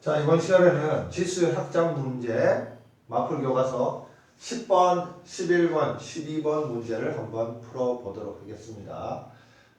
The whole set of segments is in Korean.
자, 이번 시간에는 지수의 확장 문제 마플 교과서 10번, 11번, 12번 문제를 한번 풀어보도록 하겠습니다.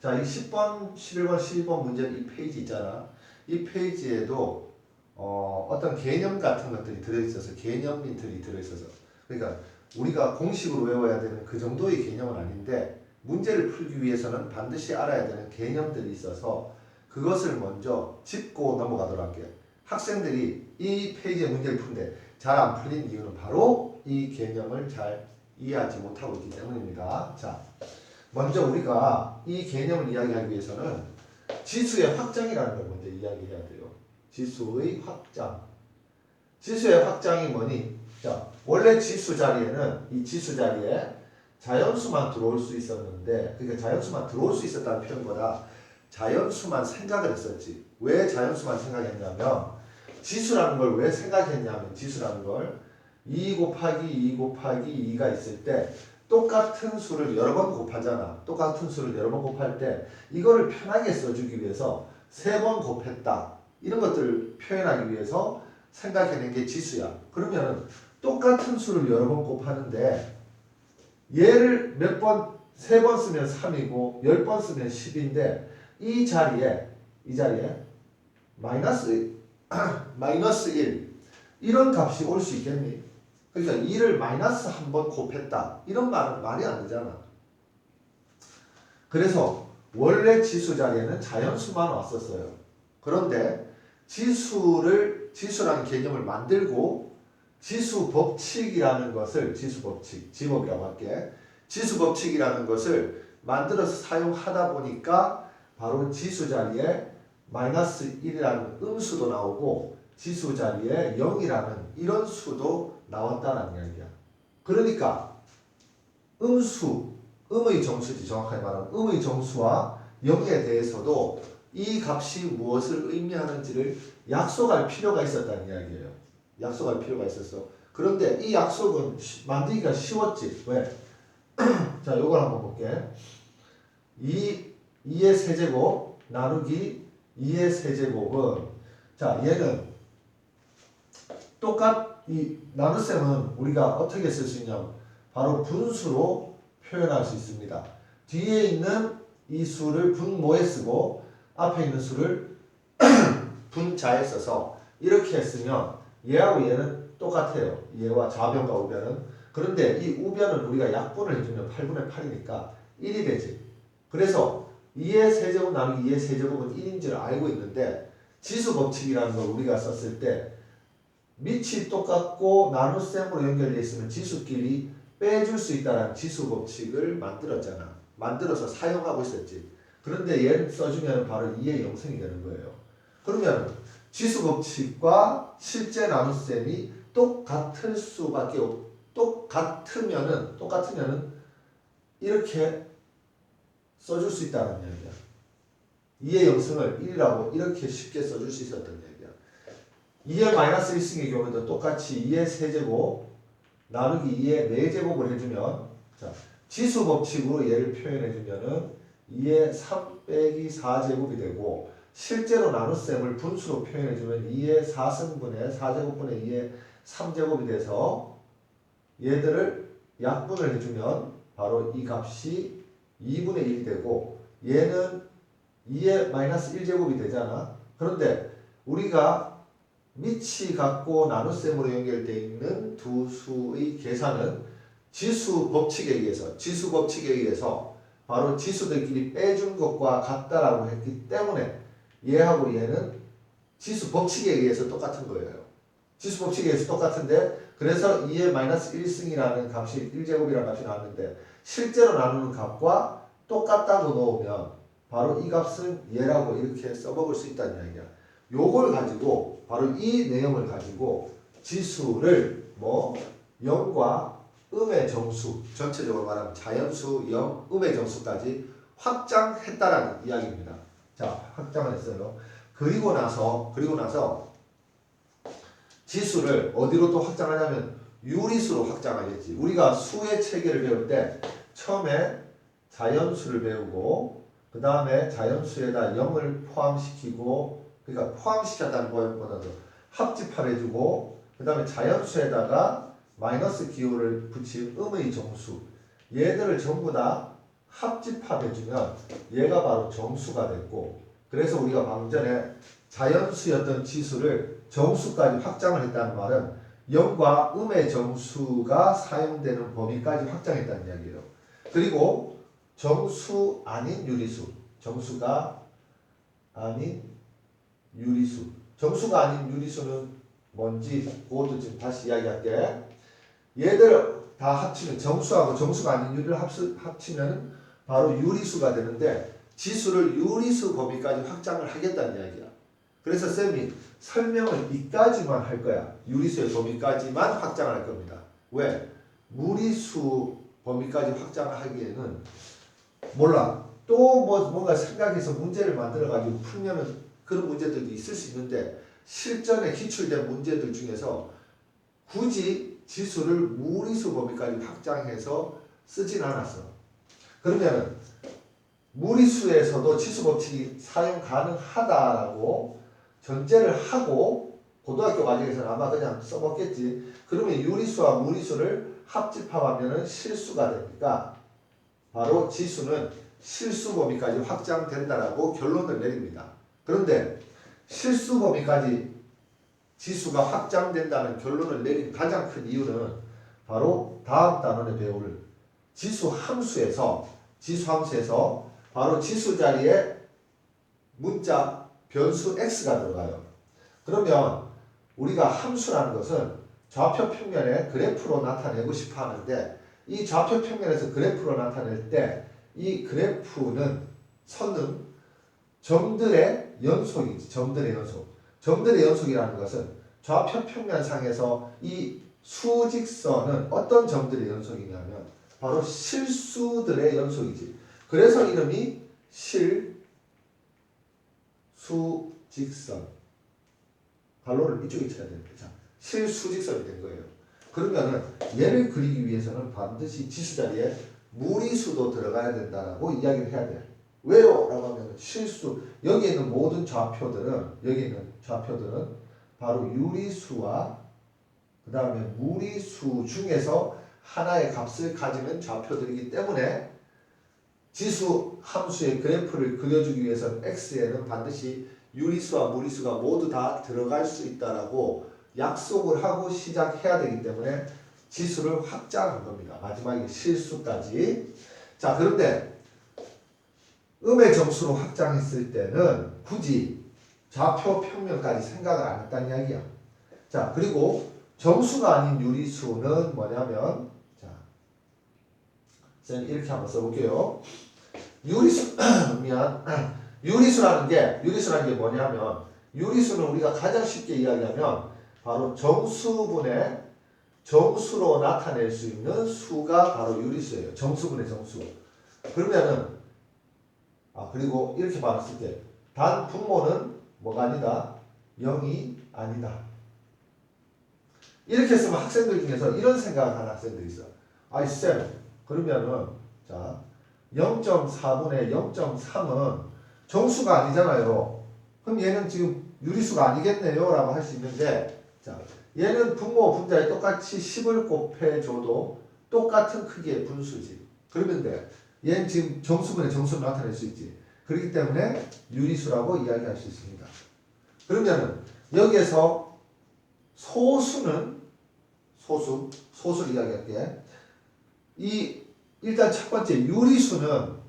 자, 이 10번, 11번, 12번 문제는 이 페이지 있잖아. 이 페이지에도 어떤 개념 같은 것들이 들어있어서 개념들이 들어있어서 그러니까 우리가 공식으로 외워야 되는 그 정도의 개념은 아닌데 문제를 풀기 위해서는 반드시 알아야 되는 개념들이 있어서 그것을 먼저 짚고 넘어가도록 할게요. 학생들이 이 페이지의 문제를 푸는데 잘 안 풀린 이유는 바로 이 개념을 잘 이해하지 못하고 있기 때문입니다. 자, 먼저 우리가 이 개념을 이야기하기 위해서는 지수의 확장이라는 걸 먼저 이야기해야 돼요. 지수의 확장. 지수의 확장이 뭐니? 자, 원래 지수 자리에는 이 지수 자리에 자연수만 들어올 수 있었는데, 그러니까 자연수만 들어올 수 있었다는 표현보다 자연수만 생각을 했었지. 왜 자연수만 생각했냐면 지수라는 걸 왜 생각했냐면 지수라는 걸 2 곱하기 2 곱하기 2가 있을 때 똑같은 수를 여러 번 곱하잖아. 똑같은 수를 여러 번 곱할 때 이거를 편하게 써주기 위해서 3번 곱했다. 이런 것들을 표현하기 위해서 생각해낸 게 지수야. 그러면 똑같은 수를 여러 번 곱하는데 얘를 몇 번, 3번 쓰면 3이고 10번 쓰면 10인데 이 자리에 마이너스 1 이런 값이 올 수 있겠니? 그러니까 2를 마이너스 한 번 곱했다. 이런 말은 말이 안 되잖아. 그래서 원래 지수 자리에는 자연수만 왔었어요. 그런데 지수라는 개념을 만들고 지수 법칙이라는 것을 지법이라고 할게. 지수 법칙이라는 것을 만들어서 사용하다 보니까 바로 지수 자리에 마이너스 1이라는 음수도 나오고 지수 자리에 0이라는 이런 수도 나왔다는 이야기야. 그러니까 음의 정수지, 정확하게 말하면 음의 정수와 0에 대해서도 이 값이 무엇을 의미하는지를 약속할 필요가 있었다는 이야기예요. 약속할 필요가 있었어. 그런데 이 약속은 만들기가 쉬웠지. 왜? 자, 요걸 한번 볼게. 2의 세제곱 나누기 2의 세제곱은, 자, 얘는 이 나눗셈은 우리가 어떻게 쓸 수 있냐면 바로 분수로 표현할 수 있습니다. 뒤에 있는 이 수를 분모에 쓰고 앞에 있는 수를 분자에 써서 이렇게 쓰면 얘하고 얘는 똑같아요. 얘와 좌변과 우변은. 그런데 이 우변은 우리가 약분을 해주면 8분의 8이니까 1이 되지. 그래서 2의 세제곱 나누기 2의 세제곱은 1인 줄 알고 있는데 지수 법칙이라는 걸 우리가 썼을 때 밑이 똑같고 나눗셈으로 연결되어 있으면 지수끼리 빼줄 수 있다는 지수 법칙을 만들었잖아. 만들어서 사용하고 있었지. 그런데 얘를 써주면 바로 2의 영승이 되는 거예요. 그러면 지수 법칙과 실제 나눗셈이 똑같을 수밖에 똑같으면은 이렇게 써줄 수 있다는 이야기야. 2의 영승을 1이라고 이렇게 쉽게 써줄 수 있었던 이야기야. 2의 마이너스 1승의 경우에도 똑같이 2의 세제곱 나누기 2의 4제곱을 해주면, 자, 지수 법칙으로 얘를 표현해주면은 2의 3 빼기 4제곱이 되고 실제로 나눗셈을 분수로 표현해주면 2의 4승분의 4제곱분의 2의 3제곱이 돼서 얘들을 약분을 해주면 바로 이 값이 2분의 1이 되고 얘는 2의 마이너스 1제곱이 되잖아. 그런데 우리가 밑이 같고 나눗셈으로 연결되어 있는 두 수의 계산은 지수 법칙에 의해서 바로 지수들끼리 빼준 것과 같다라고 했기 때문에 얘하고 얘는 지수 법칙에 의해서 똑같은 거예요. 지수 법칙에 의해서 똑같은데 그래서 2의 마이너스 1승이라는 값이 1제곱이라는 값이 나왔는데 실제로 나누는 값과 똑같다고 넣으면 바로 이 값은 얘라고 이렇게 써먹을 수 있다는 이야기야. 요걸 가지고 바로 이 내용을 가지고 지수를 0과 음의 정수, 전체적으로 말하면 자연수, 0, 음의 정수까지 확장했다라는 이야기입니다. 자, 확장을 했어요. 그리고 나서 지수를 어디로 또 확장하냐면 유리수로 확장하겠지. 우리가 수의 체계를 배울 때 처음에 자연수를 배우고 그 다음에 자연수에다 0을 포함시키고, 그러니까 포함시켰다는 표현보다도 합집합해주고 그 다음에 자연수에다가 마이너스 기호를 붙인 음의 정수 얘들을 전부 다 합집합해주면 얘가 바로 정수가 됐고 그래서 우리가 방금 전에 자연수였던 지수를 정수까지 확장을 했다는 말은 영과 음의 정수가 사용되는 범위까지 확장했다는 이야기예요. 그리고 정수 아닌 유리수 정수가 아닌 유리수 정수가 아닌 유리수는 뭔지 그것도 지금 다시 이야기할게. 얘들 다 합치면 정수하고 정수가 아닌 유리를 합치면 바로 유리수가 되는데 지수를 유리수 범위까지 확장을 하겠다는 이야기야. 그래서 쌤이 설명을 이까지만 할 거야. 유리수의 범위까지만 확장을 할 겁니다. 왜? 무리수 범위까지 확장을 하기에는 몰라. 또 뭔가 생각해서 문제를 만들어가지고 풀면은 그런 문제들도 있을 수 있는데 실전에 기출된 문제들 중에서 굳이 지수를 무리수 범위까지 확장해서 쓰진 않았어. 그러면 무리수에서도 지수 법칙이 사용 가능하다라고 전제를 하고 고등학교 과정에서는 아마 그냥 써먹겠지. 그러면 유리수와 무리수를 합집합하면 실수가 되니까 바로 지수는 실수 범위까지 확장된다라고 결론을 내립니다. 그런데 실수 범위까지 지수가 확장된다는 결론을 내린 가장 큰 이유는 바로 다음 단원에 배울 지수 함수에서 바로 지수 자리에 문자 변수 x가 들어가요. 그러면 우리가 함수라는 것은 좌표 평면의 그래프로 나타내고 싶어 하는데 이 좌표 평면에서 그래프로 나타낼 때 이 그래프는 선은 점들의 연속이지. 점들의 연속이라는 것은 좌표 평면상에서 이 수직선은 어떤 점들의 연속이냐면 바로 실수들의 연속이지. 그래서 이름이 실수직선. 반론을 이쪽에 쳐야 됩니다. 자, 실수직선이 된 거예요. 그러면은 얘를 그리기 위해서는 반드시 지수 자리에 무리수도 들어가야 된다라고 이야기를 해야 돼. 왜요? 라고 하면 실수 여기 있는 모든 좌표들은 바로 유리수와 그 다음에 무리수 중에서 하나의 값을 가지는 좌표들이기 때문에 지수 함수의 그래프를 그려주기 위해서는 x에는 반드시 유리수와 무리수가 모두 다 들어갈 수 있다라고 약속을 하고 시작해야 되기 때문에 지수를 확장한 겁니다. 마지막에 실수까지. 자, 그런데 음의 정수로 확장했을 때는 굳이 좌표 평면까지 생각을 안 했다는 이야기야. 자, 그리고 정수가 아닌 유리수는 뭐냐면 자, 쌤 이렇게 한번 써볼게요. 유리수라는 게 뭐냐면 유리수는 우리가 가장 쉽게 이야기하면 바로 정수분의 정수로 나타낼 수 있는 수가 바로 유리수예요. 정수분의 정수. 그러면은 그리고 이렇게 말했을 때 단 분모는 뭐가 아니다? 0이 아니다. 이렇게 쓰면 학생들 중에서 이런 생각을 하는 학생들이 있어. 아이 쌤, 그러면은 자 0.4분의 0.3은 정수가 아니잖아요. 그럼 얘는 지금 유리수가 아니겠네요 라고 할 수 있는데 자 얘는 분모 분자에 똑같이 10을 곱해줘도 똑같은 크기의 분수지. 그러면 돼. 얘는 지금 정수분의 정수를 나타낼 수 있지. 그렇기 때문에 유리수라고 이야기할 수 있습니다. 그러면은 여기에서 소수를 이야기할게. 일단 첫 번째 유리수는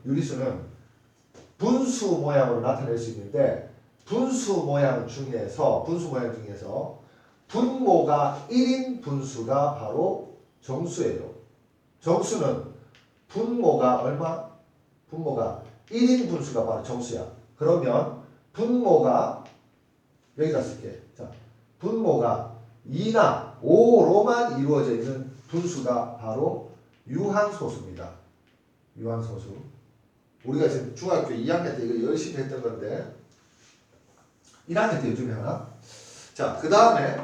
분수 모양으로 나타낼 수 있는데 분수 모양 중에서 분모가 1인 분수가 바로 정수예요. 정수는 분모가 얼마? 분모가 1인 분수가 바로 정수야. 그러면 분모가 여기다 쓸게. 자, 분모가 2나 5로만 이루어져 있는 분수가 바로 유한소수입니다. 유한소수. 우리가 지금 중학교 2학년 때 이거 열심히 했던 건데 1학년 때 요즘에 하나? 자, 그 다음에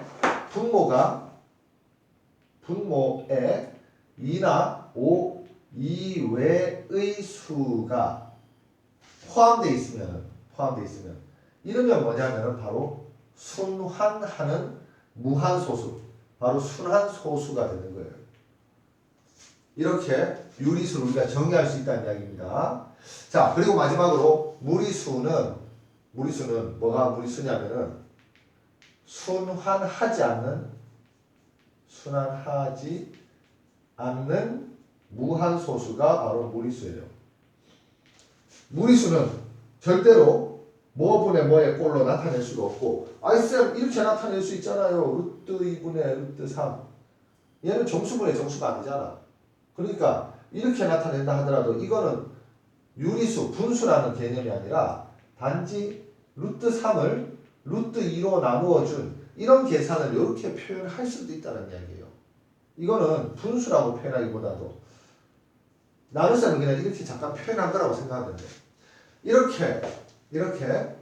분모에 2나 5 이외의 수가 포함되어 있으면 이러면 뭐냐면 바로 순환하는 무한소수, 바로 순환소수가 되는 거예요. 이렇게 유리수를 우리가 정의할 수 있다는 이야기입니다. 자, 그리고 마지막으로 무리수는 뭐가 무리수냐면은 순환하지 않는 무한소수가 바로 무리수예요. 무리수는 절대로 뭐분의 뭐의 꼴로 나타낼 수가 없고, 쌤 이렇게 나타낼 수 있잖아요. 루트 2분의 루트 3. 얘는 정수분의 정수가 아니잖아. 그러니까 이렇게 나타낸다 하더라도 이거는 유리수, 분수라는 개념이 아니라 단지 루트 3을 루트 2로 나누어준 이런 계산을 이렇게 표현할 수도 있다는 이야기예요. 이거는 분수라고 표현하기보다도 나눗셈을 그냥 이렇게 잠깐 표현한 거라고 생각하면 돼요. 이렇게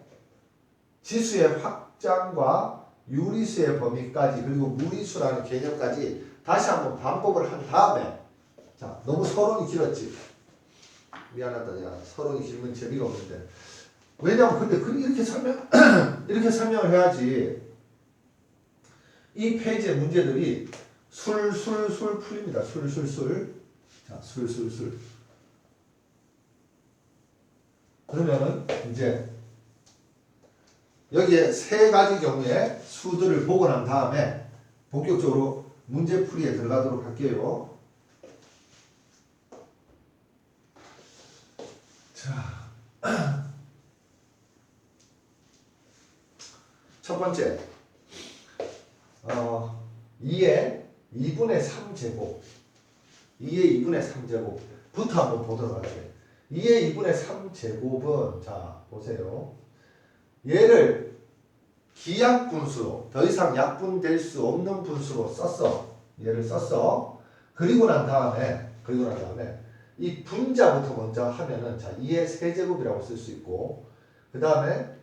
지수의 확장과 유리수의 범위까지 그리고 무리수라는 개념까지 다시 한번 반복을 한 다음에, 자, 너무 서론이 길었지. 미안하다. 내가 서론이 길면 재미가 없는데. 왜냐면 근데 이렇게 설명을 해야지 이 페이지의 문제들이 술술술 풀립니다. 술술술. 자, 술술술. 그러면은 이제 여기에 세 가지 경우의 수들을 보고 난 다음에 본격적으로 문제풀이에 들어가도록 할게요. 자, 첫 번째, 2의 2분의 3제곱, 2의 2분의 3제곱부터 한번 보도록 할게요. 2의 2분의 3제곱은, 자, 보세요. 얘를 기약분수로, 더 이상 약분될 수 없는 분수로 썼어. 얘를 썼어. 그리고 난 다음에 이 분자부터 먼저 하면은, 자, 2의 세제곱이라고 쓸 수 있고, 그 다음에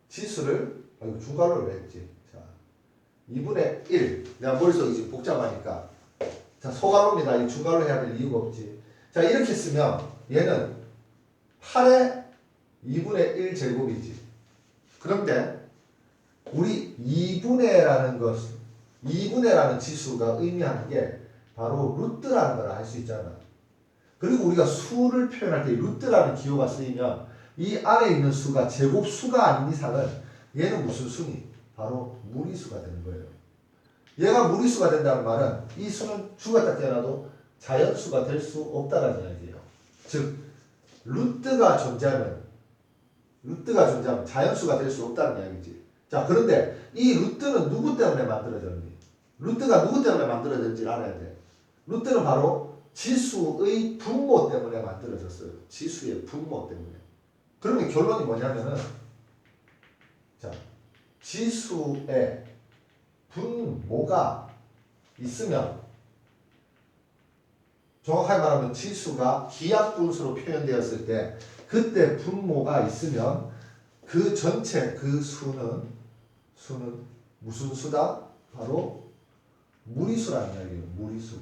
지수를, 이거 중괄호를 왜 했지? 자, 2분의 1. 내가 머릿속이 지금 복잡하니까. 자, 소괄호입니다. 이 중괄호 해야 될 이유가 없지. 자, 이렇게 쓰면 얘는 8의 2분의 1 제곱이지. 그런데 우리 2분의라는 지수가 의미하는 게 바로 루트라는 걸 알 수 있잖아. 그리고 우리가 수를 표현할 때 루트라는 기호가 쓰이면 이 안에 있는 수가 제곱수가 아닌 이상은 얘는 무슨 수니? 바로 무리수가 되는 거예요. 얘가 무리수가 된다는 말은 이 수는 죽었다 깨어나도 자연수가 될 수 없다는 이야기예요. 즉 루트가 존재하면 자연수가 될 수 없다는 이야기지. 자, 그런데 이 루트는 누구 때문에 만들어졌니? 루트가 누구 때문에 만들어졌는지 알아야 돼. 루트는 바로 지수의 분모 때문에 만들어졌어요. 지수의 분모 때문에. 그러면 결론이 뭐냐면은, 자, 지수의 분모가 있으면, 정확하게 말하면 지수가 기약분수로 표현되었을 때 그때 분모가 있으면 그 전체 그 수는 무슨 수다? 바로 무리수라는 이야기예요. 무리수.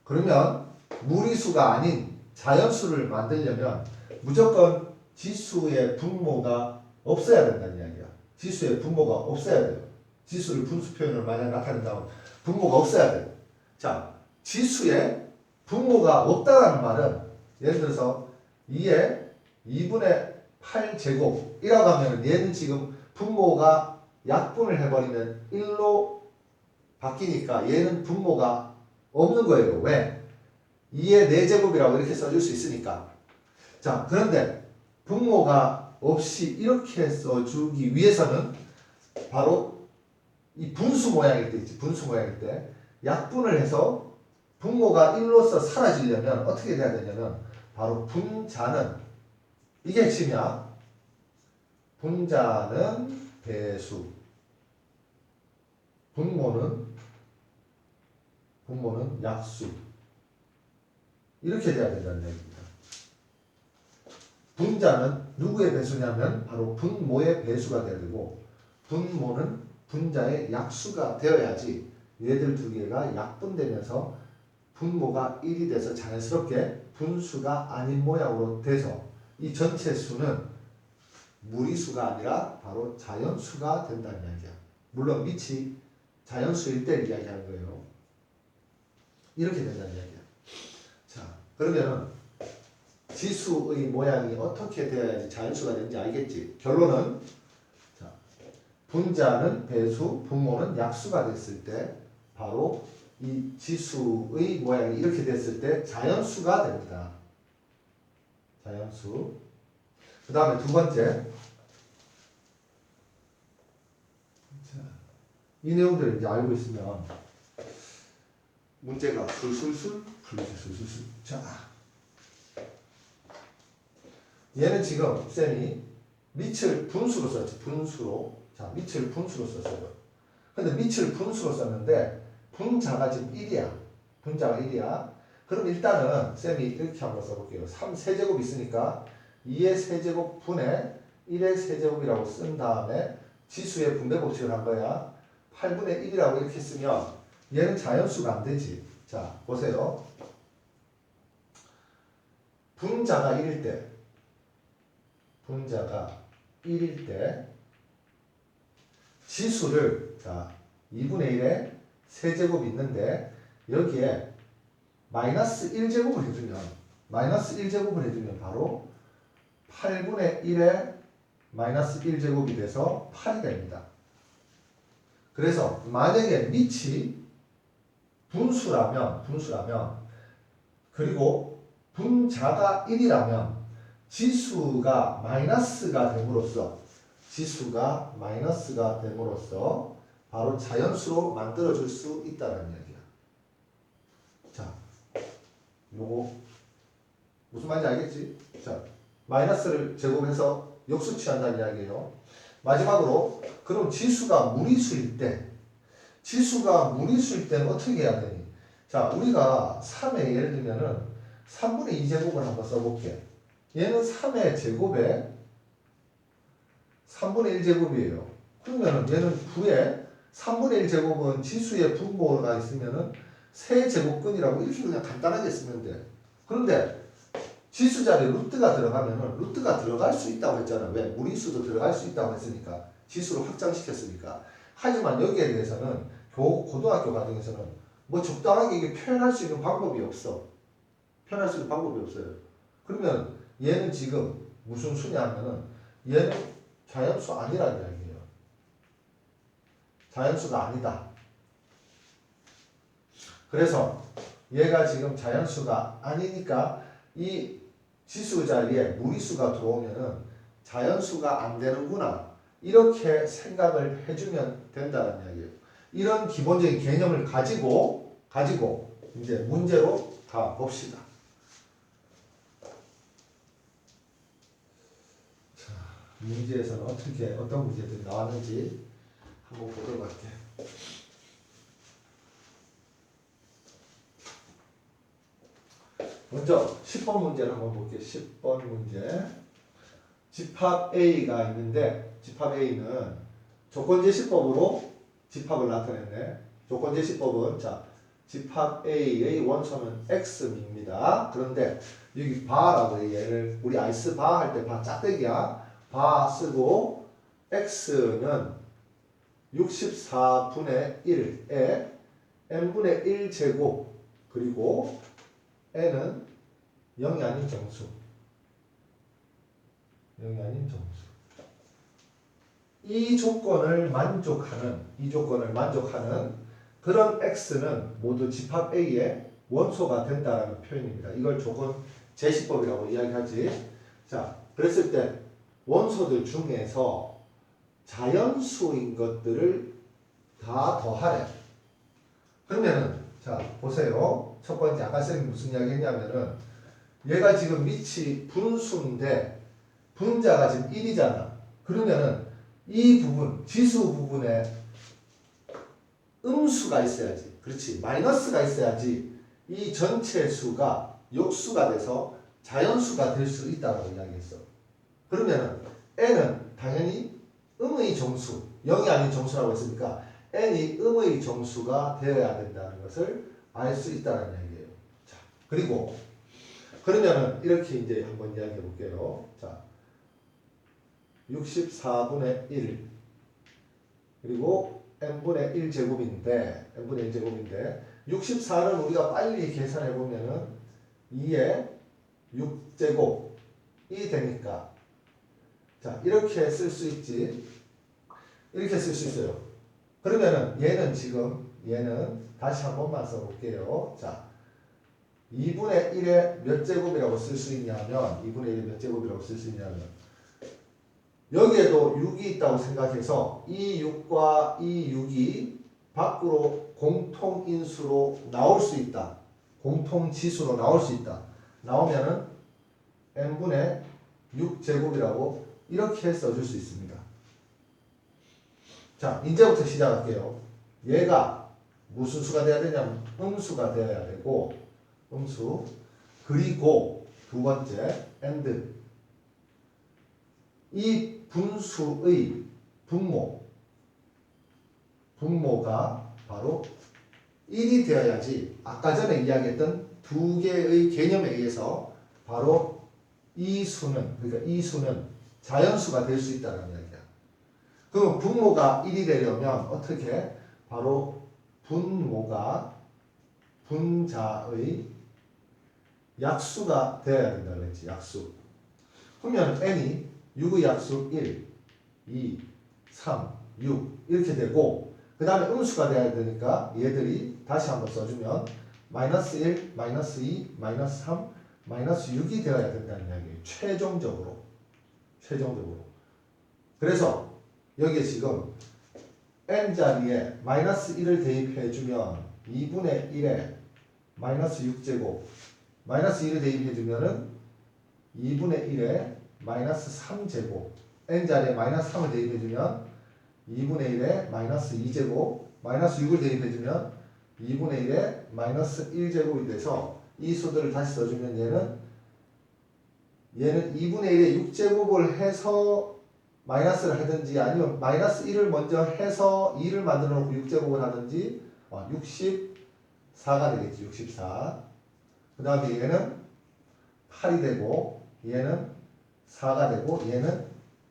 그러면 무리수가 아닌 자연수를 만들려면 무조건 지수의 분모가 없어야 된다는 이야기야. 지수의 분모가 없어야 돼요. 지수를 분수 표현을 만약 나타낸다면 분모가 없어야 돼요. 자, 지수의 분모가 없다는 말은 예를 들어서 2의 2분의 8제곱이라고 하면 얘는 지금 분모가 약분을 해버리면 1로 바뀌니까 얘는 분모가 없는 거예요. 왜? 2의 4제곱이라고 이렇게 써줄 수 있으니까. 자, 그런데 분모가 없이 이렇게 써주기 위해서는 바로 이 분수 모양일 때 있지. 분수 모양일 때 약분을 해서 분모가 1로서 사라지려면 어떻게 돼야 되냐면 바로 분자는, 이게 핵심이야. 분자는 배수, 분모는 약수. 이렇게 돼야 된다는 얘기입니다. 분자는 누구의 배수냐면 바로 분모의 배수가 돼야 되고, 분모는 분자의 약수가 되어야지 얘들 두 개가 약분되면서 분모가 1이 돼서 자연스럽게 분수가 아닌 모양으로 돼서 이 전체 수는 무리수가 아니라 바로 자연수가 된다는 이야기야. 물론 밑이 자연수일 때를 이야기하는 거예요. 이렇게 된다는 이야기야. 자, 그러면 지수의 모양이 어떻게 되어야지 자연수가 되는지 알겠지? 결론은 자, 분자는 배수, 분모는 약수가 됐을 때 바로 이 지수의 모양이 이렇게 됐을 때 자연수가 됩니다. 자연수. 그 다음에 두 번째. 자, 이 내용들을 이제 알고 있으면 문제가 술술술 풀리죠. 술술술. 자, 얘는 지금 쌤이 밑을 분수로 썼지. 분수로. 자, 밑을 분수로 썼어요. 근데 밑을 분수로 썼는데 분자가 지금 1이야. 분자가 1이야. 그럼 일단은 쌤이 이렇게 한번 써볼게요. 3 세제곱 있으니까 2의 세제곱 분의 1의 세제곱이라고 쓴 다음에 지수의 분배 법칙을 한 거야. 8분의 1이라고 이렇게 쓰면 얘는 자연수가 안 되지. 자, 보세요. 분자가 1일 때 지수를 자 2분의 1의 세제곱이 있는데 여기에 마이너스 1제곱을 해주면 바로 8분의 1의 마이너스 1제곱이 돼서 8이 됩니다. 그래서 만약에 밑이 분수라면 그리고 분자가 1이라면 지수가 마이너스가 됨으로써 바로 자연수로 만들어줄 수 있다는 이야기야. 자, 요거 무슨 말인지 알겠지? 자, 마이너스를 제곱해서 역수 취한다는 이야기예요. 마지막으로 그럼 지수가 무리수일 때는 어떻게 해야 되니? 자, 우리가 3의 예를 들면은 3분의 2제곱을 한번 써볼게. 얘는 3의 제곱에 3분의 1제곱이에요. 그러면 얘는 9에 3분의 1제곱은 지수의 분모가 있으면은 세제곱근이라고 이렇게 그냥 간단하게 쓰면 돼. 그런데 지수 자리에 루트가 들어가면은 루트가 들어갈 수 있다고 했잖아. 왜? 무리수도 들어갈 수 있다고 했으니까. 지수로 확장시켰으니까. 하지만 여기에 대해서는 고등학교 과정에서는 뭐 적당하게 이게 표현할 수 있는 방법이 없어요. 그러면 얘는 지금 무슨 수냐 하면은 얘는 자연수 아니라는 이야기예요. 자연수가 아니다. 그래서 얘가 지금 자연수가 아니니까 이 지수 자리에 무리수가 들어오면은 자연수가 안 되는구나. 이렇게 생각을 해주면 된다는 이야기예요. 이런 기본적인 개념을 가지고 이제 문제로 가 봅시다. 자, 문제에서는 어떤 문제들이 나왔는지 한번 보도록 할게요. 먼저 10번 문제를 한번 볼게요. 10번 문제. 집합 A가 있는데 집합 A는 조건제시법으로 집합을 나타냈네. 조건제시법은 자 집합 A의 원소는 X입니다. 그런데 여기 바라고 얘를 우리 아이스 바 할 때 바 짝대기야. 바 쓰고 X는 64분의 1에 n분의 1제곱 그리고 n은 0이 아닌 정수. 이 조건을 만족하는 그런 x는 모두 집합 A의 원소가 된다라는 표현입니다. 이걸 조건 제시법이라고 이야기하지. 자, 그랬을 때 원소들 중에서 자연수인 것들을 다 더하래. 그러면은 자 보세요. 첫 번째 아까 쌤이 무슨 이야기 했냐면은 얘가 지금 밑이 분수인데 분자가 지금 1이잖아. 그러면은 이 부분 지수 부분에 음수가 있어야지. 그렇지. 마이너스가 있어야지 이 전체 수가 역수가 돼서 자연수가 될 수 있다고 이야기했어. 그러면은 n은 당연히 음의 정수, 0이 아닌 정수라고 했으니까 n이 음의 정수가 되어야 된다는 것을 알 수 있다는 이야기예요. 자, 그리고 그러면은 이렇게 이제 한번 이야기해 볼게요. 자, 64분의 1 그리고 n분의 1제곱인데 64는 우리가 빨리 계산해 보면은 2의 6제곱이 되니까 자 이렇게 쓸 수 있지. 이렇게 쓸 수 있어요. 그러면은 얘는 다시 한 번만 써볼게요. 자 2분의 1의 몇 제곱이라고 쓸 수 있냐면 2분의 1의 몇 제곱이라고 쓸 수 있냐면 여기에도 6이 있다고 생각해서 이 6과 이 6이 밖으로 공통인수로 나올 수 있다. 공통지수로 나올 수 있다. 나오면은 n분의 6제곱이라고 이렇게 써줄 수 있습니다. 자, 이제부터 시작할게요. 얘가 무슨 수가 돼야 되냐면 음수가 되어야 되고 음수 그리고 두 번째 and 이 분수의 분모가 바로 1이 되어야지 아까 전에 이야기했던 두 개의 개념에 의해서 바로 이 수는 자연수가 될 수 있다는 이야기야. 그럼 분모가 1이 되려면 어떻게? 바로 분모가 분자의 약수가 되어야 된다 그랬지. 약수. 그러면 n이 6의 약수 1, 2, 3, 6 이렇게 되고 그 다음에 음수가 돼야 되니까 얘들이 다시 한번 써주면 마이너스 1, 마이너스 2, 마이너스 3, 마이너스 6이 되어야 된다는 이야기예요. 최종적으로. 그래서 여기에 지금 n자리에 마이너스 1을 대입해주면 2분의 1에 마이너스 6제곱 마이너스 1을 대입해주면은 2분의 1에 마이너스 3제곱 n자리에 마이너스 3을 대입해주면 2분의 1에 마이너스 2제곱 마이너스 6을 대입해주면 2분의 1에 마이너스 1제곱이 돼서 이 수들을 다시 써주면 얘는 2분의 1에 6제곱을 해서 마이너스를 하든지 아니면 마이너스 1을 먼저 해서 2를 만들어 놓고 6제곱을 하든지 64가 되겠지. 64. 그 다음에 얘는 8이 되고 얘는 4가 되고 얘는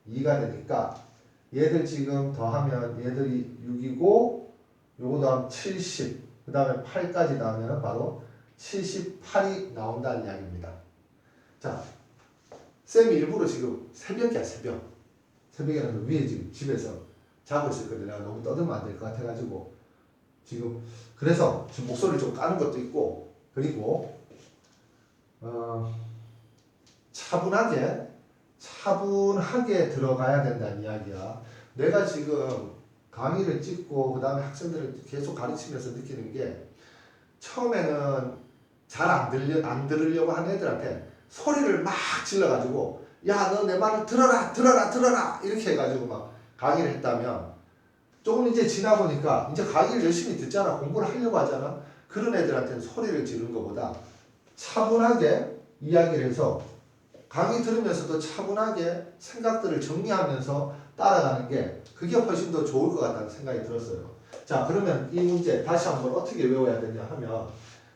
2가 되니까 얘들 지금 더하면 얘들이 6이고 요거 더하면 70 그 다음에 8까지 나오면 바로 78이 나온다는 이야기입니다. 자, 쌤이 일부러 지금 새벽이야 새벽. 새벽에는 위에 지금 집에서 자고 있을 거든. 내가 너무 떠들면 안 될 것 같아가지고 지금 그래서 지금 목소리를 좀 까는 것도 있고 그리고 차분하게 들어가야 된다는 이야기야. 내가 지금 강의를 찍고 그 다음에 학생들을 계속 가르치면서 느끼는 게 처음에는 잘 안 들으려고 하는 애들한테 소리를 막 질러가지고 야, 너 내 말을 들어라 이렇게 해가지고 막 강의를 했다면 조금 이제 지나 보니까 이제 강의를 열심히 듣잖아. 공부를 하려고 하잖아. 그런 애들한테는 소리를 지르는 것보다 차분하게 이야기를 해서 강의 들으면서도 차분하게 생각들을 정리하면서 따라가는 게 그게 훨씬 더 좋을 것 같다는 생각이 들었어요. 자, 그러면 이 문제 다시 한번 어떻게 외워야 되냐 하면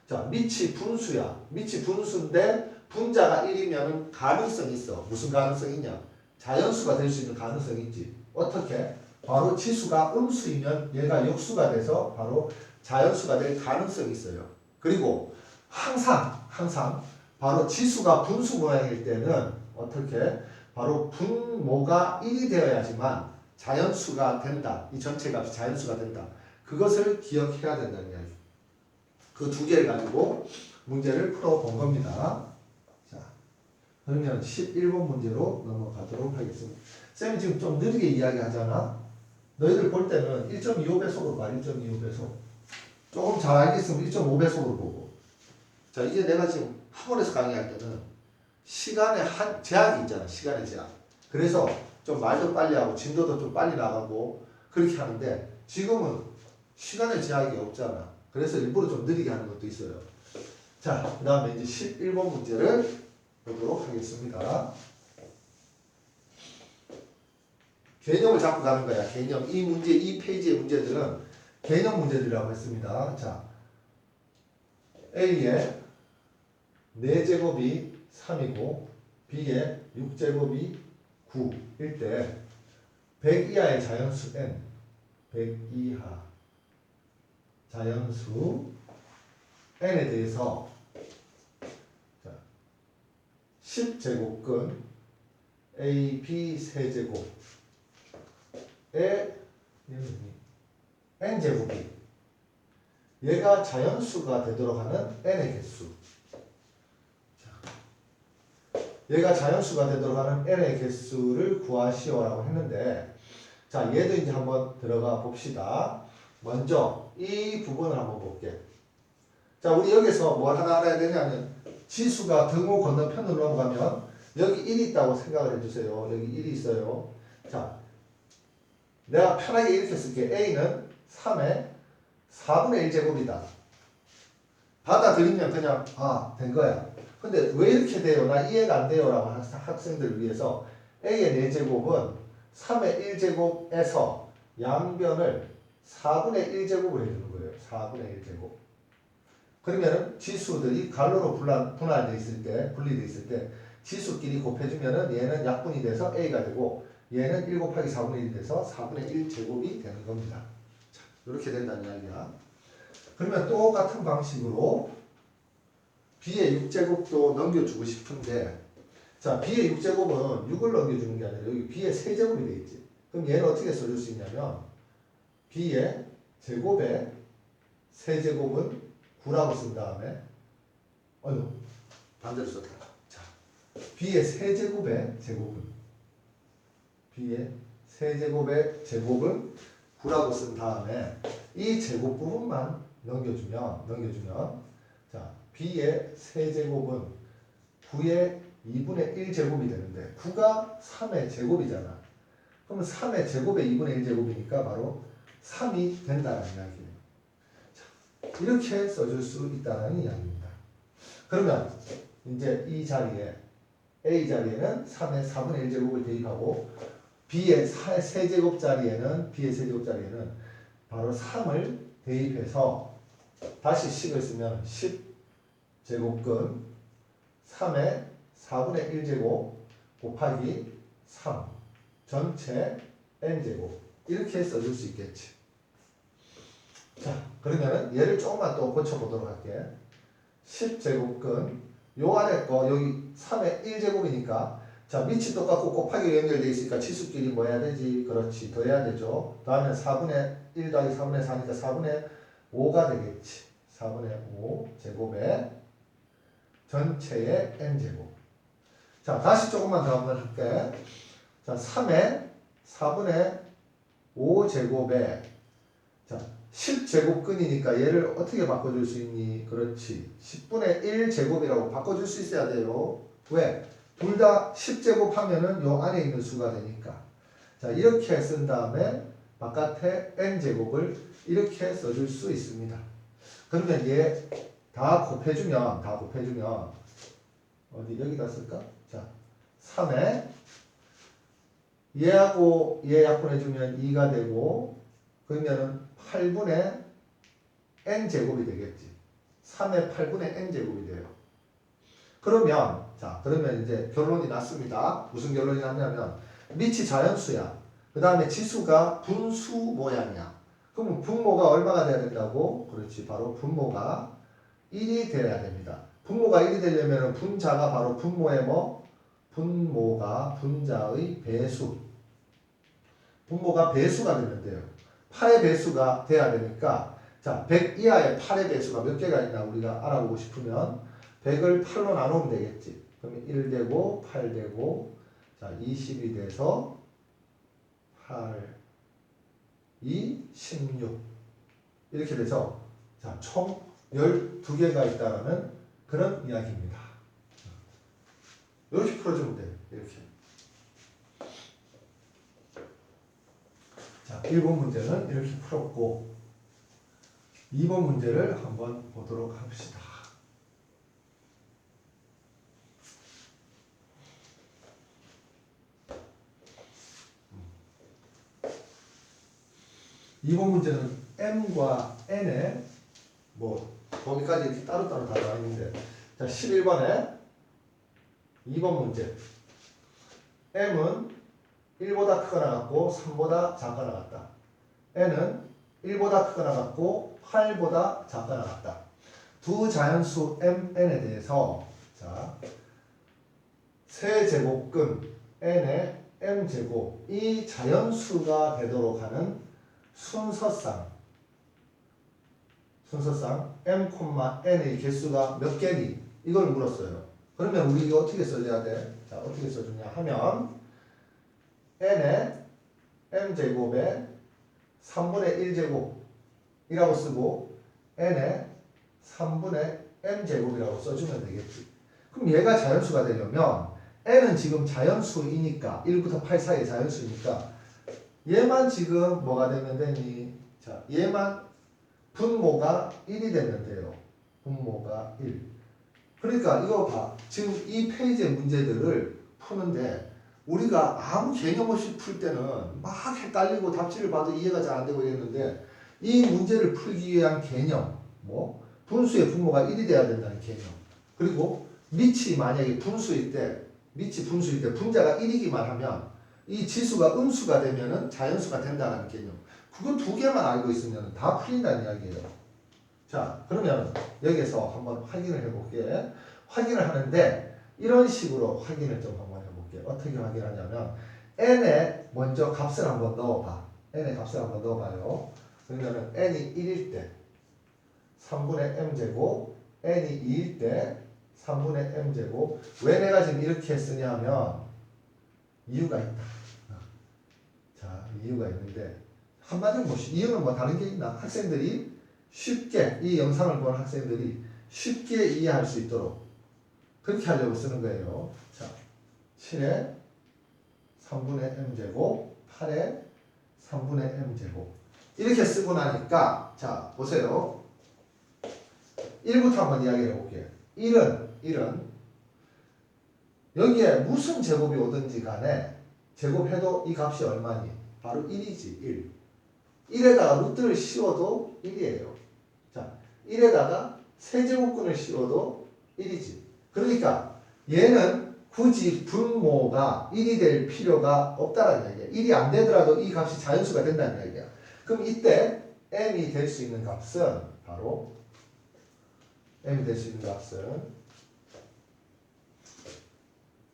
자, 밑이 분수야. 밑이 분수인데 분자가 1이면 가능성이 있어. 무슨 가능성이 있냐? 자연수가 될 수 있는 가능성이 있지. 어떻게? 바로 지수가 음수이면 얘가 역수가 돼서 바로 자연수가 될 가능성이 있어요. 그리고 항상 바로 지수가 분수 모양일 때는 어떻게? 바로 분모가 1이 되어야지만 자연수가 된다. 이 전체 값이 자연수가 된다. 그것을 기억해야 된다는 이야기. 그 두 개를 가지고 문제를 풀어본 겁니다. 자, 그러면 11번 문제로 넘어가도록 하겠습니다. 쌤이 지금 좀 느리게 이야기하잖아. 너희들 볼 때는 1.25배속으로 봐. 1.25배속. 조금 잘 알겠으면 1.5배속으로 보고. 자, 이게 내가 지금 학원에서 강의할 때는 시간에 제약이 있잖아. 시간의 제약. 그래서 좀 말도 빨리 하고 진도도 좀 빨리 나가고 그렇게 하는데 지금은 시간의 제약이 없잖아. 그래서 일부러 좀 느리게 하는 것도 있어요. 자, 그 다음에 이제 11번 문제를 보도록 하겠습니다. 개념을 잡고 가는 거야. 개념. 이 페이지의 문제들은 개념 문제들이라고 했습니다. 자, A의 4제곱이 3이고 B의 6제곱이 9일 때 100 이하의 자연수 n, 100 이하 자연수 n에 대해서 10제곱근 AB 세제곱의 n제곱이 얘가 자연수가 되도록 하는 n의 개수. 얘가 자연수가 되도록 하는 n의 개수를 구하시오라고 했는데, 자, 얘도 이제 한번 들어가 봅시다. 먼저 이 부분을 한번 볼게. 자, 우리 여기서 뭘 하나 알아야 되냐면, 지수가 등호 건너편으로 넘어가면 여기 1이 있다고 생각을 해주세요. 여기 1이 있어요. 자, 내가 편하게 이렇게 쓸게. A는 3의 4분의 1제곱이다. 받아들이면 그냥 된 거야. 근데 왜 이렇게 돼요? 나 이해가 안 돼요. 라고 하는 학생들을 위해서 A의 4제곱은 3의 1제곱에서 양변을 4분의 1제곱을 해주는 거예요. 4분의 1제곱. 그러면은 지수들이 갈로로 분할되어 있을 때, 분리되어 있을 때 지수끼리 곱해주면은 얘는 약분이 돼서 A가 되고 얘는 1 곱하기 4분의 1이 돼서 4분의 1제곱이 되는 겁니다. 자, 이렇게 된다는 이야기야. 그러면 똑같은 방식으로 B의 6제곱도 넘겨주고 싶은데, 자, B의 6제곱은 6을 넘겨주는 게 아니라 여기 B의 세제곱이 되어 있지. 그럼 얘는 어떻게 써줄 수 있냐면 B의 제곱의 세제곱은 9라고 쓴 다음에 반대로 썼다. 자, B의 세제곱의 제곱은 B의 세제곱의 제곱은 9라고 쓴 다음에 이 제곱 부분만 넘겨주면 자, B의 세제곱은 9의 2분의 1제곱이 되는데 9가 3의 제곱이잖아. 그러면 3의 제곱의 2분의 1제곱이니까 바로 3이 된다는 이야기예요. 자, 이렇게 써줄 수 있다는 이야기입니다. 그러면 이제 이 자리에 A 자리에는 3의 4분의 1제곱을 대입하고 B의 세제곱 자리에는 바로 3을 대입해서 다시 식을 쓰면 10제곱근 3의 4분의 1제곱 곱하기 3 전체 n제곱 이렇게 써줄 수 있겠지. 자, 그러면은 얘를 조금만 또 고쳐보도록 할게. 10제곱근 요 안에 거 여기 3의 1제곱이니까 자, 밑이 똑같고 곱하기 연결되어 있으니까 치수끼리 뭐 해야 되지? 그렇지, 더해야 되죠. 더하면 4분의 1 더하기 4분의 4니까 4분의 5가 되겠지. 4분의 5 제곱에 전체의 n제곱. 자, 다시 조금만 더 한번 할게. 자, 3의 4분의 5 제곱에 자, 10제곱근이니까 얘를 어떻게 바꿔줄 수 있니? 그렇지. 10분의 1 제곱이라고 바꿔줄 수 있어야 돼요. 왜? 둘 다 10제곱 하면은 요 안에 있는 수가 되니까. 자, 이렇게 쓴 다음에 바깥에 n제곱을 이렇게 써줄 수 있습니다. 그러면 얘 다 곱해주면 어디 여기다 쓸까? 자, 3에 얘하고 얘 약분해주면 2가 되고 그러면은 8분의 n제곱이 되겠지. 3의 8분의 n제곱이 돼요. 그러면 이제 결론이 났습니다. 무슨 결론이 났냐면 밑이 자연수야. 그 다음에 지수가 분수 모양이야. 그러면 분모가 얼마가 돼야 된다고? 그렇지. 바로 분모가 1이 돼야 됩니다. 분모가 1이 되려면 분자가 바로 분모의 뭐? 분모가 분자의 배수. 분모가 배수가 되면 돼요. 8의 배수가 돼야 되니까 자, 100 이하의 8의 배수가 몇 개가 있나 우리가 알아보고 싶으면 100을 8로 나누면 되겠지. 그러면 1 되고 8 되고 자, 20이 돼서 8, 2, 16 이렇게 돼서 자, 총 12개가 있다는 그런 이야기입니다. 이렇게 풀어주면 돼요. 이렇게. 자, 1번 문제는 이렇게 풀었고 2번 문제를 한번 보도록 합시다. 2번 문제는 m과 n의 뭐 범위까지 이렇게 따로따로 다 나와 있는데 자, 11번에 2번 문제 m은 1보다 크거나 같고 3보다 작거나 같다. n은 1보다 크거나 같고 8보다 작거나 같다. 두 자연수 mn에 대해서 자, 세제곱근 n의 m제곱 이 자연수가 되도록 하는 순서상 m, n의 개수가 몇 개니? 이걸 물었어요. 그러면 우리 이거 어떻게 써줘야 돼? 자, 어떻게 써주냐 하면 n의 m제곱에 3분의 1제곱이라고 쓰고 n의 3분의 m제곱이라고 써주면 되겠지. 그럼 얘가 자연수가 되려면 n은 지금 자연수이니까 1부터 8 사이의 자연수이니까 얘만 지금 뭐가 되면 되니? 자, 얘만 분모가 1이 되면 돼요. 분모가 1. 그러니까 이거 봐. 지금 이 페이지의 문제들을 푸는데 우리가 아무 개념 없이 풀 때는 막 헷갈리고 답지를 봐도 이해가 잘 안 되고 이랬는데 이 문제를 풀기 위한 개념 뭐 분수의 분모가 1이 돼야 된다는 개념 그리고 밑이 만약에 분수일 때 분자가 1이기만 하면 이 지수가 음수가 되면은 자연수가 된다는 개념 그거 두 개만 알고 있으면 다 풀린다는 이야기예요. 자, 그러면 여기서 한번 확인을 해볼게. 확인을 하는데 이런 식으로 확인을 좀 한번 해볼게. 어떻게 확인하냐면 n에 먼저 값을 한번 넣어봐. n의 값을 한번 넣어봐요. 그러면은 n이 1일 때 3분의 m제곱 n이 2일 때 3분의 m제곱 왜 내가 지금 이렇게 쓰냐면 이유가 있다. 자, 이유가 있는데 한마디로 뭐 이유는 뭐 다른 게 있나? 학생들이 쉽게 이 영상을 보는 학생들이 쉽게 이해할 수 있도록 그렇게 하려고 쓰는 거예요. 자, 7에 3분의 m제곱 8에 3분의 m제곱 이렇게 쓰고 나니까 자 보세요. 1부터 한번 이야기해 볼게요. 1은 여기에 무슨 제곱이 오든지 간에 제곱해도 이 값이 얼마니? 바로 1이지. 1. 1에다가 루트를 씌워도 1이에요. 자, 1에다가 세제곱근을 씌워도 1이지. 그러니까 얘는 굳이 분모가 1이 될 필요가 없다는 이야기야. 1이 안 되더라도 이 값이 자연수가 된다는 이야기야. 그럼 이때 m이 될 수 있는 값은 바로 m이 될 수 있는 값은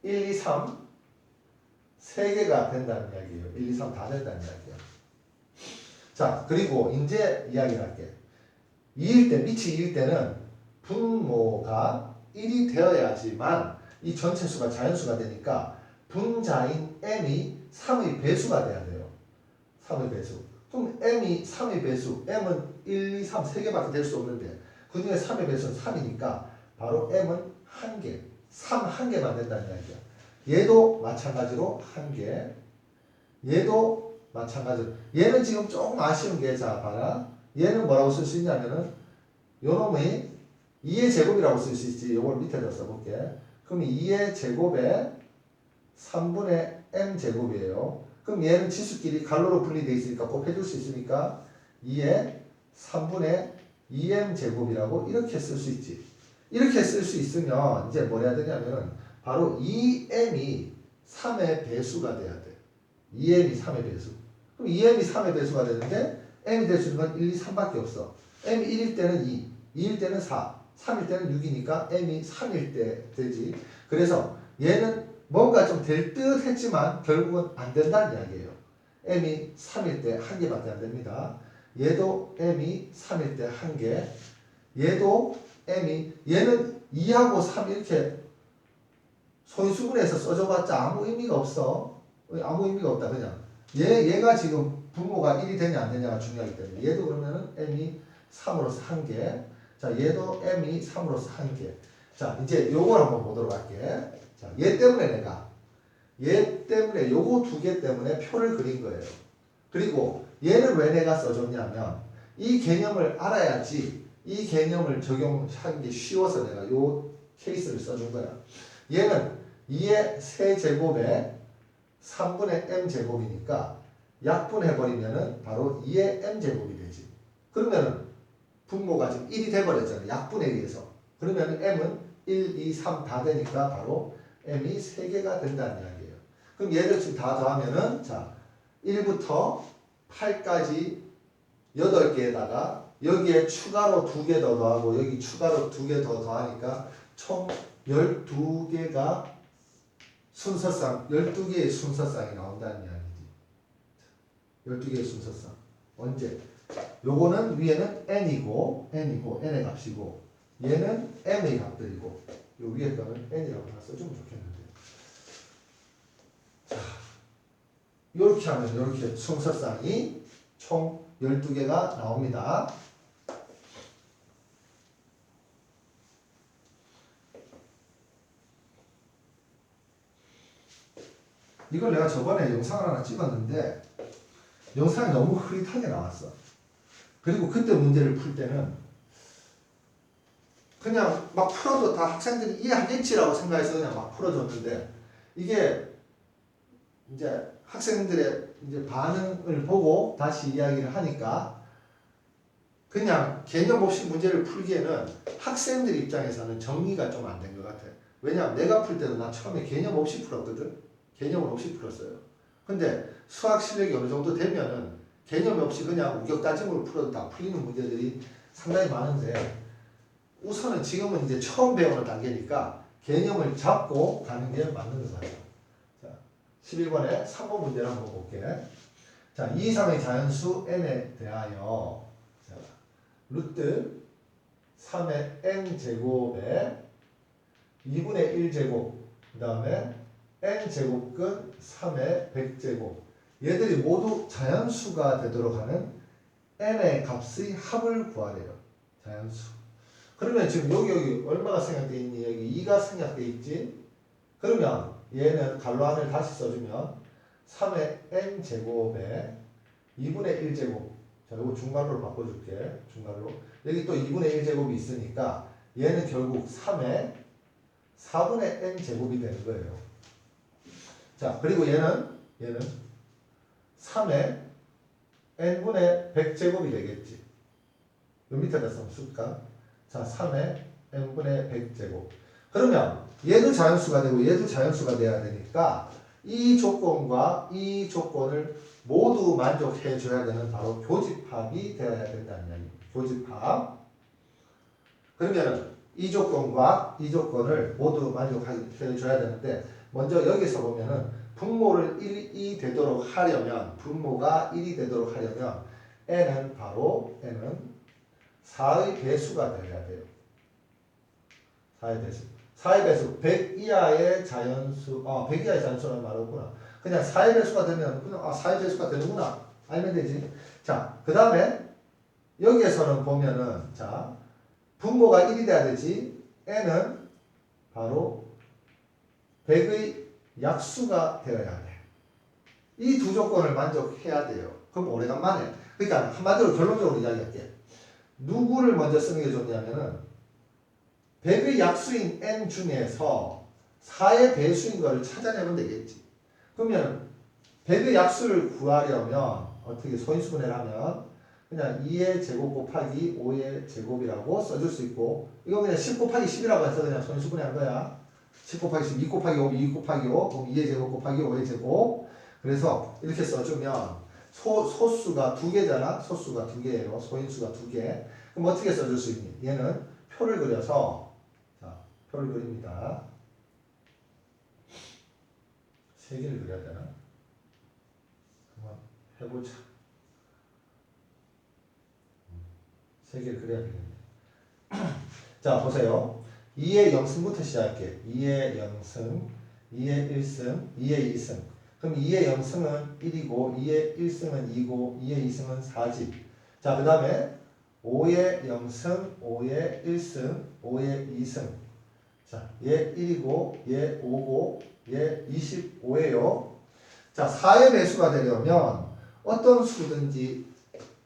1, 2, 3 3개가 된다는 이야기예요. 1, 2, 3 다 된다는 이야기야. 자, 그리고 이제 이야기를 할게. 2일 때, 밑이 2일 때는 분모가 1이 되어야지만 이 전체 수가 자연수가 되니까 분자인 m이 3의 배수가 돼야 돼요. 3의 배수. 그럼 m이 3의 배수, m은 1, 2, 3, 3개밖에 될 수 없는데 그 중에 3의 배수는 3이니까 바로 m은 1개, 3 1개만 된다는 이야기야. 얘도 마찬가지로 1개, 얘도 마찬가지로. 얘는 지금 조금 아쉬운 게, 자, 봐라. 얘는 뭐라고 쓸 수 있냐면은, 요 놈의 2의 제곱이라고 쓸 수 있지. 요걸 밑에다 써볼게. 그럼 2의 제곱에 3분의 m 제곱이에요. 그럼 얘는 치수끼리 갈로로 분리되어 있으니까 곱해줄 수 있으니까 2의 3분의 2m 제곱이라고 이렇게 쓸 수 있지. 이렇게 쓸 수 있으면 이제 뭘 해야 되냐면은 바로 2m이 3의 배수가 돼야 돼. 2m이 3의 배수. 그럼 2m이 3의 배수가 되는데 m이 될 수 있는 건 1, 2, 3밖에 없어. m이 1일 때는 2, 2일 때는 4, 3일 때는 6이니까 m이 3일 때 되지. 그래서 얘는 뭔가 좀 될 듯 했지만 결국은 안 된다는 이야기예요. m이 3일 때 1개밖에 안 됩니다. 얘도 m이 3일 때 1개. 얘도 얘는 2하고 3 이렇게 소인수분해서 써줘봤자 아무 의미가 없어. 아무 의미가 없다. 그냥 얘가 지금 분모가 1이 되냐 안 되냐가 중요하기 때문에 얘도 그러면은 m이 3으로서 1개. 자, 얘도 m이 3으로서 1개. 자, 이제 요걸 한번 보도록 할게. 자, 얘 때문에 요거 두 개 때문에 표를 그린 거예요. 그리고 얘는 왜 내가 써줬냐면 이 개념을 알아야지 이 개념을 적용하는 게 쉬워서 내가 요 케이스를 써준 거야. 얘는 2의 세제곱에 3분의 m제곱이니까 약분해버리면은 바로 2의 m제곱이 되지. 그러면은 분모가 지금 1이 돼버렸잖아. 약분에 의해서. 그러면은 m은 1, 2, 3 다 되니까 바로 m이 3개가 된다는 이야기예요. 그럼 얘들 지금 다 더하면은 자 1부터 8까지 8개에다가 여기에 추가로 2개 더 더하고 여기 추가로 2개 더 더하니까 총 12개가 순서상 12개의 순서상이 나온다는 이야기지. 12개의 순서상. 언제? 요거는 위에는 n이고 n의 값이고 얘는 m의 값들이고 요 위에 거는 n이라고 하나 써주면 좋겠는데. 자, 요렇게 하면 요렇게 순서상이 총 12개가 나옵니다. 이걸 내가 저번에 영상을 하나 찍었는데 영상이 너무 흐릿하게 나왔어. 그리고 그때 문제를 풀 때는 그냥 막 풀어도 다 학생들이 이해하겠지라고 생각해서 그냥 막 풀어줬는데 이게 이제 학생들의 이제 반응을 보고 다시 이야기를 하니까 그냥 개념 없이 문제를 풀기에는 학생들 입장에서는 정리가 좀 안 된 것 같아. 왜냐하면 내가 풀 때도 나 처음에 개념 없이 풀었거든. 개념을 없이 풀었어요. 근데 수학 실력이 어느 정도 되면은 개념 없이 그냥 우격다짐으로 풀어도 다 풀리는 문제들이 상당히 많은데 우선은 지금은 이제 처음 배우는 단계니까 개념을 잡고 가는 게 맞는 것 같아요. 자, 11번에 3번 문제를 한번 볼게. 자, 2, 3의 자연수 n에 대하여 자, 루트 3의 n제곱에 2분의 1제곱 그 다음에 n제곱근 3의 100제곱 얘들이 모두 자연수가 되도록 하는 n의 값의 합을 구하래요. 자연수. 그러면 지금 여기 얼마가 생략되어 있니? 여기 2가 생략되어 있지? 그러면 얘는 갈로 안을 다시 써주면 3의 n제곱에 2분의 1제곱 자, 이거 중괄호로 바꿔줄게. 중괄호. 여기 또 2분의 1제곱이 있으니까 얘는 결국 3의 4분의 n제곱이 되는 거예요. 자, 그리고 얘는 3의 n분의 100제곱이 되겠지. 요 밑에다 쓰면 쓸까? 자, 3의 n분의 100제곱. 그러면 얘도 자연수가 되고 얘도 자연수가 돼야 되니까 이 조건과 이 조건을 모두 만족해 줘야 되는 바로 교집합이 되어야 된다는 이야기. 교집합. 그러면 이 조건과 이 조건을 모두 만족해 줘야 되는데 먼저 여기서 보면은 분모를 1이 되도록 하려면 분모가 1이 되도록 하려면 n은 바로 n은 4의 배수가 되어야 돼요. 4의 배수. 4의 배수. 100 이하의 자연수. 100 이하의 자연수라는 말이 없구나. 그냥 4의 배수가 되면 그냥 4의 배수가 되는구나. 알면 되지. 자, 그 다음에 여기에서는 보면은 자 분모가 1이 돼야 되지. n은 바로 100의 약수가 되어야 돼. 이 두 조건을 만족해야 돼요. 그럼 오래간만에. 그러니까 한마디로 결론적으로 이야기할게. 누구를 먼저 쓰는 게 좋냐면은 100의 약수인 n 중에서 4의 배수인 거를 찾아내면 되겠지. 그러면 100의 약수를 구하려면 어떻게 소인수분해를 하면 그냥 2의 제곱 곱하기 5의 제곱이라고 써줄 수 있고 이거 그냥 10 곱하기 10이라고 해서 그냥 소인수분해한 거야. 10 곱하기 10, 2 곱하기 5, 2 곱하기 5, 그럼 2의 제곱 곱하기 5의 제곱. 그래서 이렇게 써주면 소수가 2개잖아. 소수가 2개예요. 소인수가 2개. 그럼 어떻게 써줄 수 있니? 얘는 표를 그려서 자, 표를 그립니다. 3개를 그려야 되나? 한번 해보자. 3개를 그려야 되겠네. 자, 보세요. 2의 0승부터 시작할게. 2의 0승, 2의 1승, 2의 2승. 그럼 2의 0승은 1이고 2의 1승은 2고 2의 2승은 4지. 자, 그 다음에 5의 0승, 5의 1승, 5의 2승. 자, 얘 1이고 얘 5고 얘 25예요. 자, 4의 배수가 되려면 어떤 수든지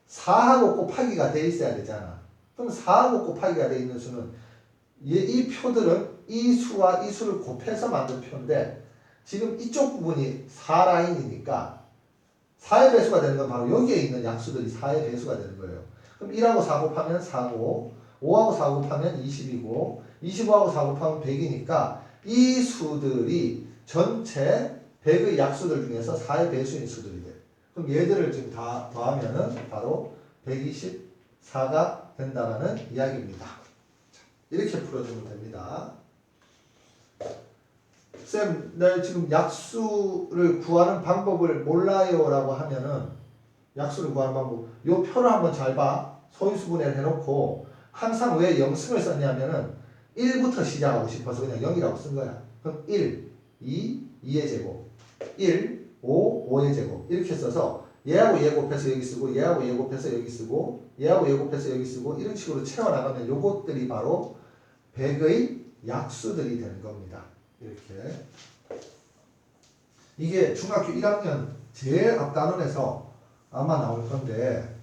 4하고 곱하기가 돼 있어야 되잖아. 그럼 4하고 곱하기가 돼 있는 수는 이 표들은 이 수와 이 수를 곱해서 만든 표인데 지금 이쪽 부분이 4라인이니까 4의 배수가 되는 건 바로 여기에 있는 약수들이 4의 배수가 되는 거예요. 그럼 1하고 4 곱하면 4고 5하고 4 곱하면 20이고 25하고 4 곱하면 100이니까 이 수들이 전체 100의 약수들 중에서 4의 배수인 수들이 돼. 그럼 얘들을 지금 다 더하면은 바로 124가 된다라는 이야기입니다. 이렇게 풀어주면 됩니다. 쌤, 나 지금 약수를 구하는 방법을 몰라요 라고 하면은 약수를 구하는 방법 요 표를 한번 잘 봐. 소인수분해를 해놓고 항상 왜 0승을 썼냐면은 1부터 시작하고 싶어서 그냥 0이라고 쓴 거야. 그럼 1, 2, 2의 제곱 1, 5, 5의 제곱 이렇게 써서 얘하고 얘 곱해서 여기 쓰고 얘하고 얘 곱해서 여기 쓰고 얘하고 얘 곱해서 여기 쓰고 이런 식으로 채워나가면 요것들이 바로 100의 약수들이 되는 겁니다. 이렇게 이게 중학교 1학년 제일 앞단원에서 아마 나올 건데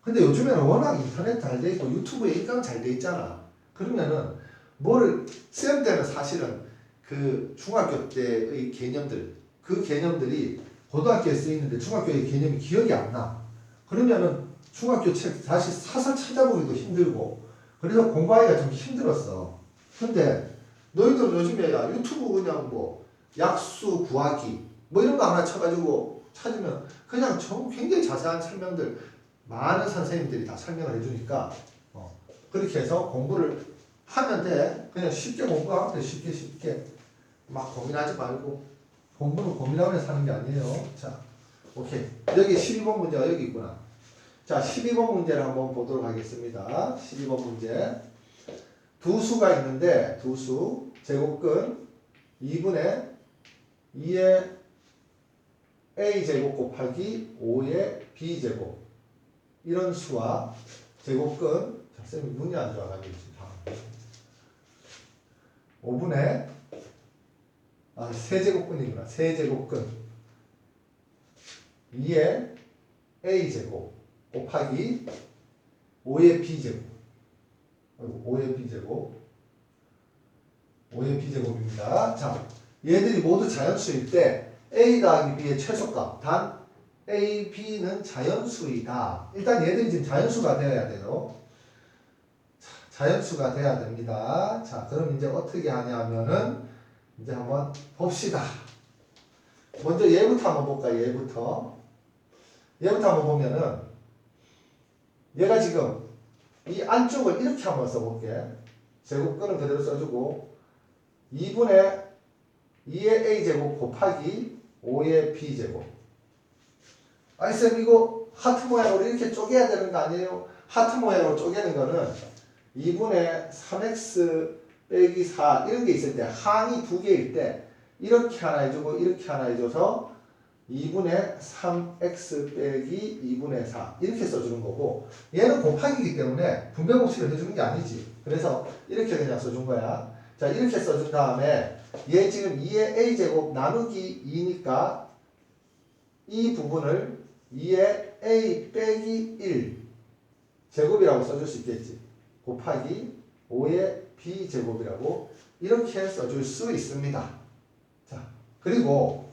근데 요즘에는 워낙 인터넷 잘 돼 있고 유튜브에 일강 잘 돼 있잖아. 그러면은 뭐를 쌤 때는 사실은 그 중학교 때의 개념들 그 개념들이 고등학교에 쓰이는데 중학교의 개념이 기억이 안 나. 그러면은 중학교 책 다시 사서 찾아보기도 힘들고 그래서 공부하기가 좀 힘들었어. 근데 너희들 요즘에 야 유튜브 그냥 뭐 약수 구하기 뭐 이런 거 하나 쳐가지고 찾으면 그냥 굉장히 자세한 설명들 많은 선생님들이 다 설명을 해주니까 그렇게 해서 공부를 하면 돼. 그냥 쉽게 공부하면 돼. 쉽게 막 고민하지 말고 공부는 고민하면서 하는 게 아니에요. 자, 오케이. 여기 12번 문제가 여기 있구나. 자, 12번 문제를 한번 보도록 하겠습니다. 12번 문제. 두 수가 있는데 두 수 제곱근 2분의 2의 a제곱 곱하기 5의 b제곱 이런 수와 제곱근 자, 쌤이 눈이 안 좋아가지고 5분의 세제곱근이구나. 세제곱근 2의 a제곱 곱하기 5의 b제곱 5의 b제곱 5의 b제곱입니다. 자, 얘들이 모두 자연수일 때 a 더하기 b의 최소값 단 a, b는 자연수이다. 일단 얘들이 지금 자연수가 되어야 돼요. 자연수가 돼야 됩니다. 자, 그럼 이제 어떻게 하냐면은 이제 한번 봅시다. 먼저 얘부터 한번 볼까? 얘부터 한번 보면은 얘가 지금 이 안쪽을 이렇게 한번 써볼게. 제곱근은 그대로 써주고 2분의 2의 a제곱 곱하기 5의 b제곱. 아니 쌤 이거 하트 모양으로 이렇게 쪼개야 되는 거 아니에요? 하트 모양으로 쪼개는 거는 2분의 3x 빼기 4 이런 게 있을 때 항이 두 개일 때 이렇게 하나 해주고 이렇게 하나 해줘서 2분의 3x 빼기 2분의 4 이렇게 써주는 거고 얘는 곱하기이기 때문에 분배 공식을 해주는 게 아니지. 그래서 이렇게 그냥 써준 거야. 자 이렇게 써준 다음에 얘 지금 2의 a제곱 나누기 2니까 이 부분을 2의 a 빼기 1 제곱이라고 써줄 수 있겠지. 곱하기 5의 b제곱이라고 이렇게 써줄 수 있습니다. 자, 그리고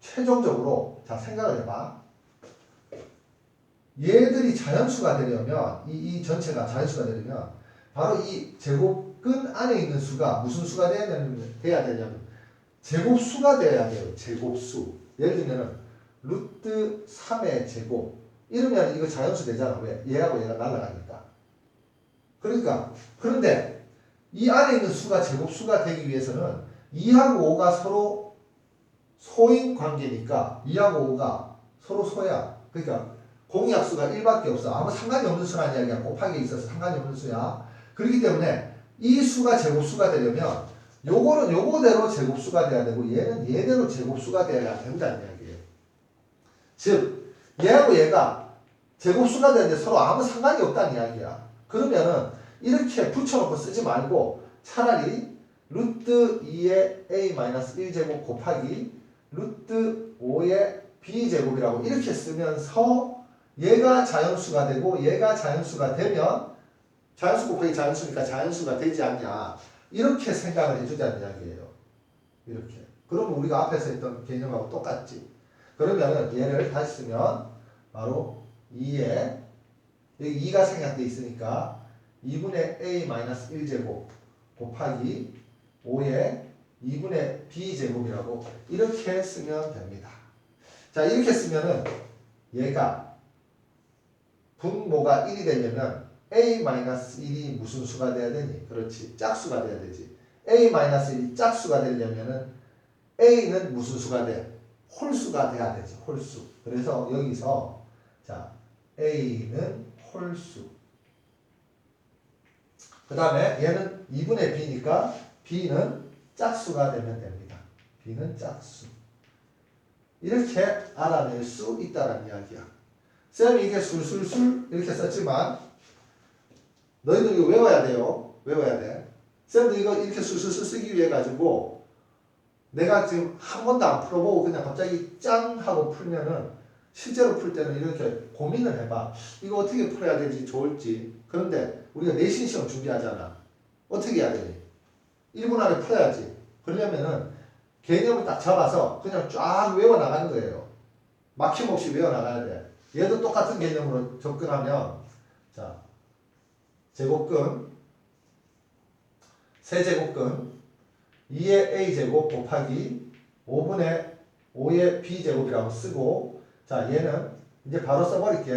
최종적으로 자 생각을 해봐. 얘들이 자연수가 되려면 이 전체가 자연수가 되려면 바로 이 제곱근 안에 있는 수가 무슨 수가 돼야 되냐면 제곱수가 돼야 돼요. 제곱수. 예를 들면은 루트 3의 제곱 이러면 이거 자연수 되잖아. 왜? 얘하고 얘가 날아가니까. 그런데 이 안에 있는 수가 제곱수가 되기 위해서는 2하고 5가 서로 소인 관계니까 2하고 5가 서로 소야. 그러니까 공약수가 1밖에 없어. 아무 상관이 없는 수란 이야기야. 곱하기에 있어서 상관이 없는 수야. 그렇기 때문에 이 수가 제곱수가 되려면 요거는 요거대로 제곱수가 돼야 되고 얘는 얘대로 제곱수가 돼야 된다는 이야기예요. 즉 얘하고 얘가 제곱수가 되는데 서로 아무 상관이 없다는 이야기야. 그러면은 이렇게 붙여놓고 쓰지 말고 차라리 루트 2의 a-1제곱 곱하기 루트 5의 b제곱이라고 이렇게 쓰면서 얘가 자연수가 되고 얘가 자연수가 되면 자연수 곱하기 자연수니까 자연수가 되지 않냐 이렇게 생각을 해주자는 이야기예요. 이렇게. 그러면 우리가 앞에서 했던 개념하고 똑같지. 그러면은 얘를 다시 쓰면 바로 2에 여기 2가 생략되어 있으니까 2분의 a-1제곱 곱하기 5의 2분의 b제곱이라고 이렇게 쓰면 됩니다. 자, 이렇게 쓰면은 얘가 분모가 1이 되려면 a-1이 무슨 수가 돼야 되니? 그렇지, 짝수가 돼야 되지. a-1이 짝수가 되려면은 a는 무슨 수가 돼? 홀수가 돼야 되지, 홀수. 그래서 여기서 자, a는 홀수. 그 다음에 얘는 2분의 b니까 b는 짝수가 되면 됩니다. b는 짝수. 이렇게 알아낼 수 있다는 이야기야. 쌤이 이게 술술술 이렇게 썼지만 너희들 이거 외워야 돼요. 외워야 돼. 쌤도 이거 이렇게 술술술 쓰기 위해 가지고 내가 지금 한 번도 안 풀어보고 그냥 갑자기 짱 하고 풀면은 실제로 풀 때는 이렇게 고민을 해봐. 이거 어떻게 풀어야 되지 좋을지. 그런데 우리가 내신 시험 준비하잖아. 어떻게 해야 되니? 1분 안에 풀어야지. 그러려면은 개념을 딱 잡아서 그냥 쫙 외워나가는 거예요. 막힘없이 외워나가야 돼. 얘도 똑같은 개념으로 접근하면 자, 제곱근 세제곱근 2의 a제곱 곱하기 5분의 5의 b제곱이라고 쓰고 자, 얘는 이제 바로 써버릴게요.